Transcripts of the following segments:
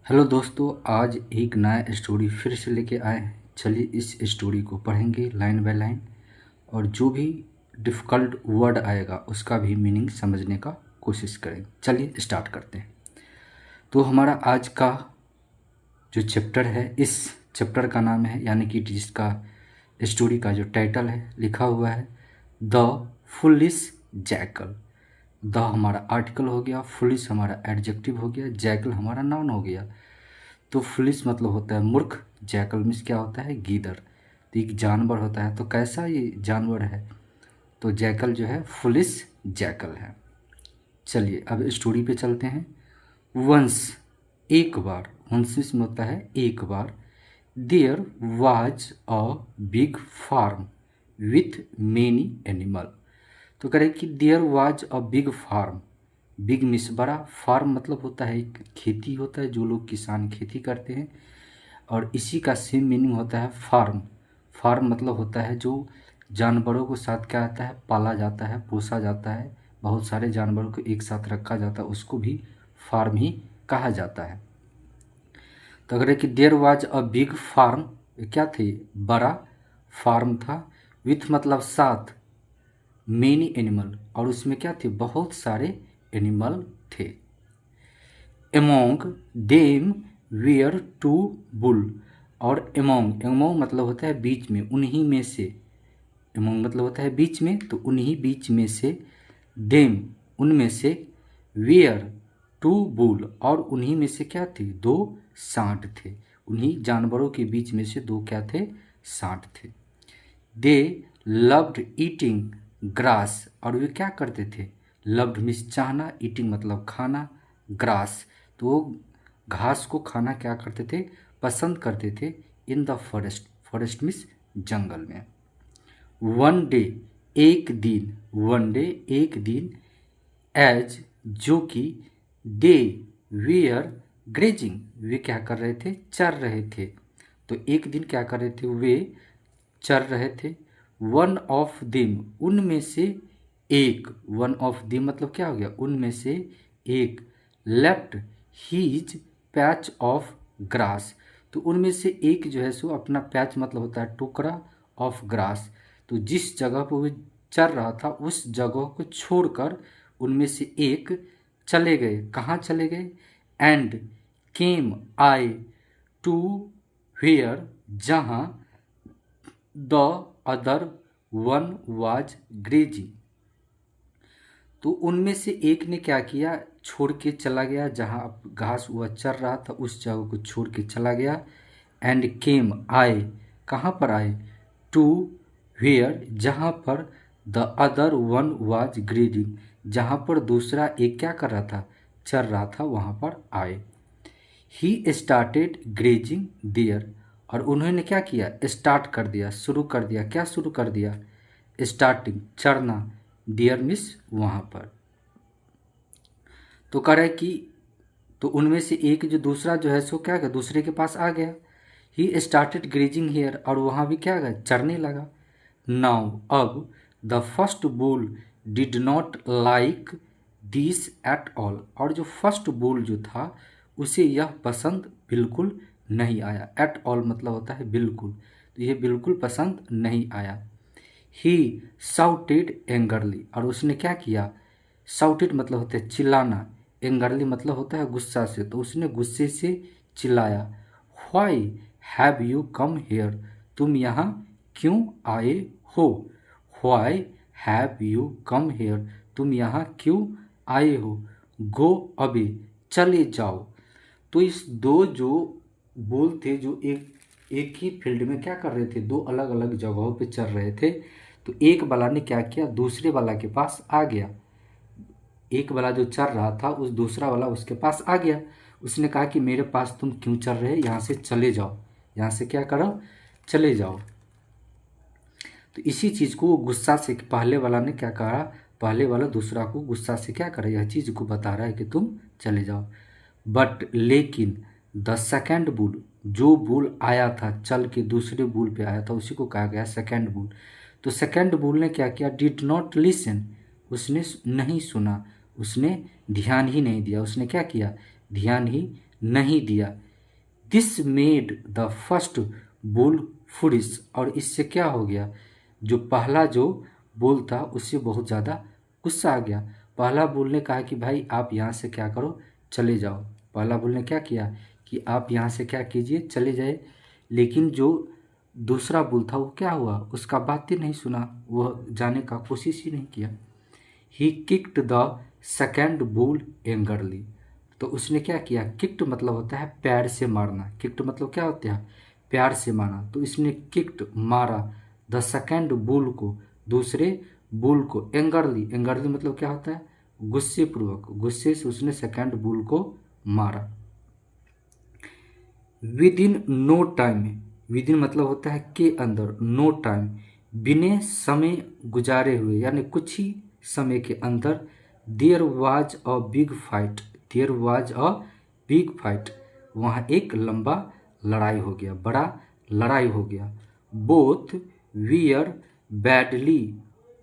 Hello दोस्तों, आज एक नया स्टोरी फिर से लेके आए हैं। चलिए इस स्टोरी को पढ़ेंगे लाइन बाय लाइन, और जो भी डिफ़िकल्ट वर्ड आएगा उसका भी मीनिंग समझने का कोशिश करेंगे। चलिए स्टार्ट करते हैं। तो हमारा आज का जो चैप्टर है, इस चैप्टर का नाम है, यानी कि जिसका स्टोरी का जो टाइटल है लिखा हुआ है, द फुलिश जैकल। द हमारा आर्टिकल हो गया, फुलिश हमारा एडजेक्टिव हो गया, जैकल हमारा नाउन हो गया। तो फुलिश मतलब होता है मूर्ख, जैकल मीन्स क्या होता है, गीदड़। तो एक जानवर होता है, तो कैसा ये जानवर है, तो जैकल जो है फुलिश जैकल है। चलिए अब स्टोरी पे चलते हैं। वंस एक बार, वंस में होता है एक बार, there was a big farm with many animal. तो कह रहे कि there was a big farm, big means बड़ा, फार्म मतलब होता है एक खेती होता है, जो लोग किसान खेती करते हैं, और इसी का सेम मीनिंग होता है फार्म। फार्म मतलब होता है जो जानवरों को साथ क्या आता है, पाला जाता है, पोसा जाता है, बहुत सारे जानवरों को एक साथ रखा जाता है, उसको भी फार्म ही कहा जाता है। तो अगर है कि there was a big farm, क्या थे, बड़ा फार्म था, विथ मतलब साथ, मेनी एनिमल, और उसमें क्या थे, बहुत सारे एनिमल थे। Among them were two bull, और एमोंग, एमोंग मतलब होता है बीच में, उन्हीं में से, एमोंग मतलब होता है बीच में, तो उन्हीं बीच में से, देम उनमें से, वेयर टू बुल, और उन्हीं में से क्या थे, दो सांड थे। उन्हीं जानवरों के बीच में से दो क्या थे, सांड थे। दे लव्ड ईटिंग ग्रास, और वे क्या करते थे, लव्ड मीन्स चाहना, ईटिंग मतलब खाना, ग्रास तो वो घास को खाना क्या करते थे, पसंद करते थे, in the forest, forest means जंगल में। वन डे एक दिन, वन डे एक दिन, एज जो कि, दे वेयर ग्रेजिंग वे क्या कर रहे थे, चर रहे थे। तो एक दिन क्या कर रहे थे, वे चर रहे थे। वन ऑफ दिम उनमें से एक, वन ऑफ दिम मतलब क्या हो गया, उनमें से एक, left his patch of grass, तो उनमें से एक जो है सो अपना पैच मतलब होता है टुकड़ा, ऑफ ग्रास, तो जिस जगह पर वो चल रहा था उस जगह को छोड़कर उनमें से एक चले गए। कहाँ चले गए, and came I to where जहाँ, the other one was grazing, तो उनमें से एक ने क्या किया, छोड़ के चला गया, जहाँ घास वह चर रहा था उस जगह को छोड़ के चला गया। एंड केम आए, कहाँ पर आए, टू वेयर जहाँ पर, the other one was grading जहाँ पर दूसरा एक क्या कर रहा था, चर रहा था, वहाँ पर आए। ही स्टार्टेड ग्रेजिंग देयर, और उन्होंने क्या किया, स्टार्ट कर दिया, शुरू कर दिया, क्या शुरू कर दिया, स्टार्टिंग चढ़ना, डियर मिस वहाँ पर। तो कह रहा है कि, तो उनमें से एक जो दूसरा जो है सो क्या गया, दूसरे के पास आ गया। ही स्टार्टेड ग्रेजिंग हेयर, और वहाँ भी क्या गया, चढ़ने लगा। नाउ अब, the first bull did not like this at all, और जो फर्स्ट बुल जो था उसे यह पसंद बिल्कुल नहीं आया। एट ऑल मतलब होता है बिल्कुल, तो यह बिल्कुल पसंद नहीं आया। ही साउटेड एंगरली, और उसने क्या किया, साउटेड मतलब होता है चिल्लाना, एंगरली मतलब होता है गुस्सा से, तो उसने गुस्से से चिल्लाया। Why have you come here, तुम यहाँ क्यों आए हो। Why have you come here, तुम यहाँ क्यों आए हो। गो अवे, चले जाओ। तो इस दो जो बोल थे, जो एक ही फील्ड में क्या कर रहे थे, दो अलग अलग जगहों पे चल रहे थे, तो एक वाला ने क्या किया, दूसरे वाला के पास आ गया। एक वाला जो चल रहा था उस दूसरा वाला उसके पास आ गया। उसने कहा कि मेरे पास तुम क्यों चल रहे, यहाँ से चले जाओ, यहाँ से क्या करो, चले जाओ। तो इसी चीज़ को वो गुस्सा से, पहले वाला ने क्या कहा, पहले वाला दूसरा को गुस्सा से क्या करे, यह चीज़ को बता रहा है कि तुम चले जाओ। बट लेकिन, द सेकेंड बुल, जो बुल आया था चल के दूसरे बुल पे आया था उसी को कहा गया सेकेंड बुल। तो सेकेंड बुल ने क्या किया, डिड नॉट लिसन, उसने नहीं सुना, उसने ध्यान ही नहीं दिया। उसने क्या किया, ध्यान ही नहीं दिया। This made the first bull furious, और इससे क्या हो गया, जो पहला जो बुल था उससे बहुत ज़्यादा गुस्सा आ गया। पहला बुल ने कहा कि भाई आप यहाँ से क्या करो, चले जाओ। पहला बुल ने क्या किया कि आप यहाँ से क्या कीजिए, चले जाए। लेकिन जो दूसरा बुल था वो क्या हुआ, उसका बात ही नहीं सुना, वह जाने का कोशिश ही नहीं किया। He kicked the second bull angrily, तो उसने क्या किया, किक्ड मतलब होता है पैर से मारना, किक्ड मतलब क्या होता है, प्यार से मारना। तो इसने किक्ड मारा द सेकेंड बुल को, दूसरे बुल को, एंगरली, एंगरली मतलब क्या होता है, गुस्से पूर्वक, गुस्से से उसने सेकेंड बुल को मारा। Within no time, within मतलब होता है के अंदर, नो टाइम बिना समय गुजारे हुए, यानी कुछ ही समय के अंदर, there was a big fight, there was a big fight, वहाँ एक लंबा लड़ाई हो गया, बड़ा लड़ाई हो गया। Both were badly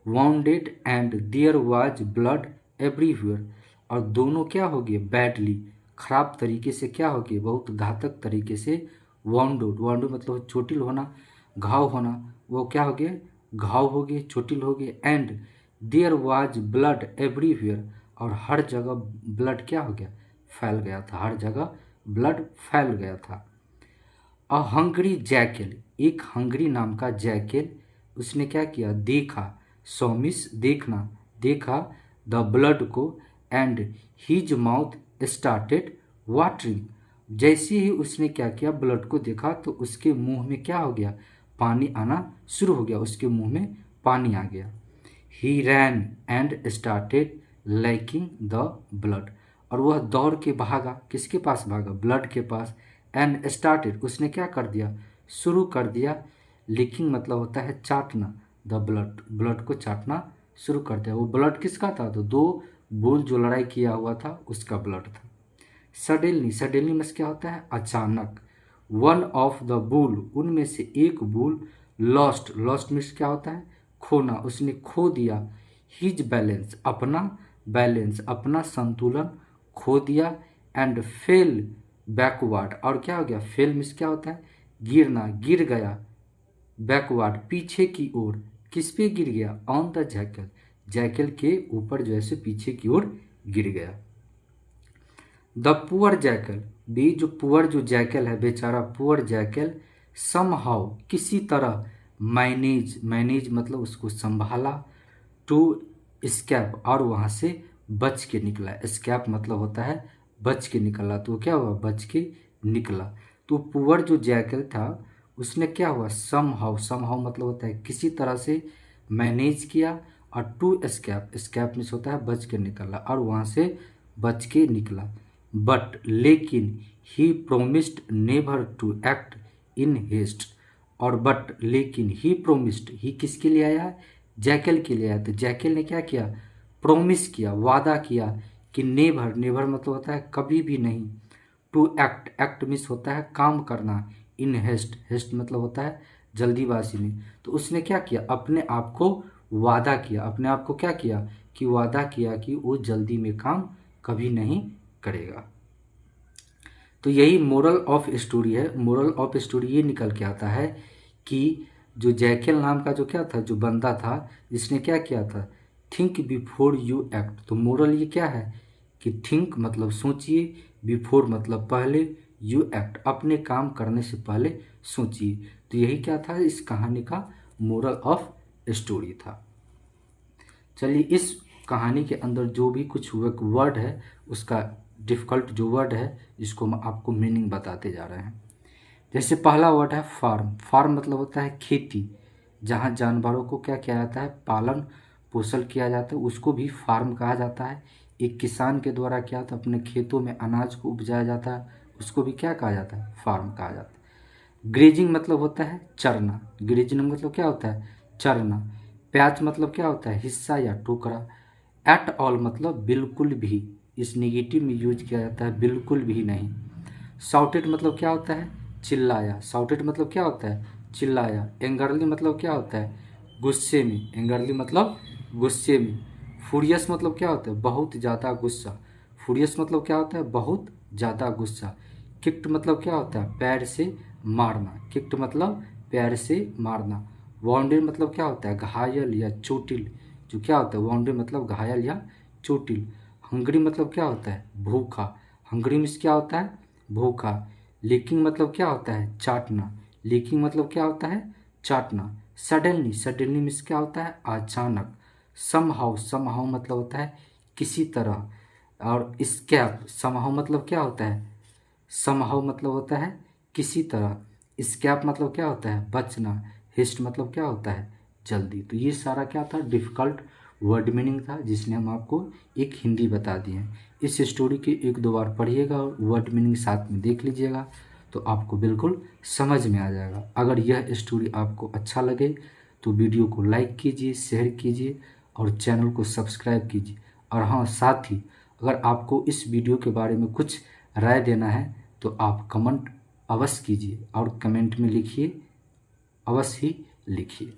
wounded and there was blood everywhere, और दोनों क्या हो गए, बैडली खराब तरीके से, क्या हो गए, बहुत घातक तरीके से, वाउंडेड, वाउंडेड मतलब चोटिल होना, घाव होना, वो क्या हो गए, घाव हो गए, चोटिल हो गए। And there was blood everywhere, और हर जगह ब्लड क्या हो गया, फैल गया था, हर जगह ब्लड फैल गया था। अ हंग्री जैकेल, एक हंग्री नाम का जैकेल, उसने क्या किया, देखा, सौमिस देखना, देखा द ब्लड को, and his mouth started watering, जैसे ही उसने क्या किया, ब्लड को देखा तो उसके मुंह में क्या हो गया, पानी आना शुरू हो गया, उसके मुंह में पानी आ गया। He ran and started licking the blood, और वह दौड़ के भागा, किसके पास भागा, ब्लड के पास। एंड स्टार्टेड उसने क्या कर दिया, शुरू कर दिया, लीकिंग मतलब होता है चाटना, द ब्लड, ब्लड को चाटना शुरू कर दिया। वो ब्लड किसका था, तो दो बुल जो लड़ाई किया हुआ था उसका ब्लड था। सडनली, सडनली में क्या होता है, अचानक। वन ऑफ द बुल, उनमें से एक बुल, लॉस्ट, लॉस्ट मीन्स क्या होता है, खोना, उसने खो दिया। हिज बैलेंस, अपना बैलेंस, अपना संतुलन खो दिया। एंड फेल बैकवर्ड, और क्या हो गया, फेल मीन्स क्या होता है, गिरना, गिर गया। बैकवर्ड पीछे की ओर, किस पे गिर गया, ऑन द जैकल, जैकल के ऊपर जो है पीछे की ओर गिर गया। द पुअर जैकल, भी जो पुअर जो जैकल है, बेचारा पुअर जैकल, समहाउ किसी तरह, मैनेज, मैनेज मतलब उसको संभाला, टू स्कैप, और वहां से बच के निकला। स्कैप मतलब होता है बच के निकला, तो क्या हुआ, बच के निकला। तो पुअर जो जैकल था उसने क्या हुआ, समहाउ, समहाउ मतलब होता है किसी तरह से मैनेज किया, और टू स्कैप, स्कैप मीन्स होता है बच के निकला, और वहां से बच के निकला। बट लेकिन he promised never to act in haste, और बट लेकिन ही प्रोमिस्ड, ही किसके लिए आया है, जैकल के लिए आया। तो जैकल ने क्या किया, प्रोमिस किया, वादा किया कि नेवर, नेवर मतलब होता है कभी भी नहीं, टू एक्ट, एक्ट मीन्स होता है काम करना, इन हेस्ट, हेस्ट मतलब होता है जल्दीबाजी में। तो उसने क्या किया, अपने आप को वादा किया, अपने आप को क्या किया कि वादा किया कि वो जल्दी में काम कभी नहीं करेगा। तो यही मोरल ऑफ स्टोरी है। मोरल ऑफ स्टोरी ये निकल के आता है कि जो जैकल नाम का जो क्या था, जो बंदा था, जिसने क्या किया था, थिंक बिफोर यू एक्ट। तो मोरल ये क्या है कि थिंक मतलब सोचिए, बिफोर मतलब पहले, यू एक्ट अपने काम करने से पहले सोचिए। तो यही क्या था इस कहानी का मोरल ऑफ स्टोरी था। चलिए इस कहानी के अंदर जो भी कुछ वर्ड है उसका डिफ़िकल्ट जो वर्ड है जिसको हम आपको मीनिंग बताते जा रहे हैं। जैसे पहला वर्ड है फार्म, फार्म मतलब होता है खेती, जहाँ जानवरों को क्या किया जाता है, पालन पोषण किया जाता है, उसको भी फार्म कहा जाता है। एक किसान के द्वारा क्या होता है, अपने खेतों में अनाज को उपजाया जाता है, उसको भी क्या कहा जाता है, फार्म कहा जाता है। ग्रेजिंग मतलब होता है चरना, ग्रेजिंग मतलब क्या होता है, चरना। पैच मतलब क्या होता है, हिस्सा या टुकड़ा। एट ऑल मतलब बिल्कुल भी, इस नेगेटिव में यूज किया जाता है, बिल्कुल भी नहीं। शाउटेड मतलब क्या होता है, चिल्लाया, शाउटेड मतलब क्या होता है, चिल्लाया। एंगरली मतलब क्या होता है, गुस्से में, एंगरली मतलब गुस्से में। फुरियस मतलब क्या होता है, बहुत ज़्यादा गुस्सा, फुरियस मतलब क्या होता है, बहुत ज़्यादा गुस्सा। किक्ड मतलब क्या होता है? पैर से मारना। किक्ड मतलब पैर से मारना। वाउंडेड मतलब क्या होता है? घायल या चोटिल। जो क्या होता है? वाउंडेड मतलब घायल या चोटिल। हंग्री मतलब क्या होता है? भूखा। हंग्री मीन्स क्या होता है? भूखा। लीकिंग मतलब क्या होता है? चाटना। लीकिंग मतलब क्या होता है? चाटना। सडनली। सडनली मीन्स क्या होता है? अचानक। समहाउ। समहाउ मतलब होता है किसी तरह। और स्कैप। समहाउ मतलब क्या होता है? समहाउ मतलब होता है किसी तरह। स्कैप मतलब क्या होता है? बचना। हिस्ट मतलब क्या होता है? जल्दी। तो ये सारा क्या था? डिफ़िकल्ट वर्ड मीनिंग था, जिसने हम आपको एक हिंदी बता दिए हैं। इस स्टोरी के एक दो बार पढ़िएगा और वर्ड मीनिंग साथ में देख लीजिएगा, तो आपको बिल्कुल समझ में आ जाएगा। अगर यह स्टोरी आपको अच्छा लगे तो वीडियो को लाइक कीजिए, शेयर कीजिए और चैनल को सब्सक्राइब कीजिए। और हाँ, साथ ही अगर आपको इस वीडियो के बारे में कुछ राय देना है तो आप कमेंट अवश्य कीजिए और कमेंट में लिखिए, अवश्य ही लिखिए।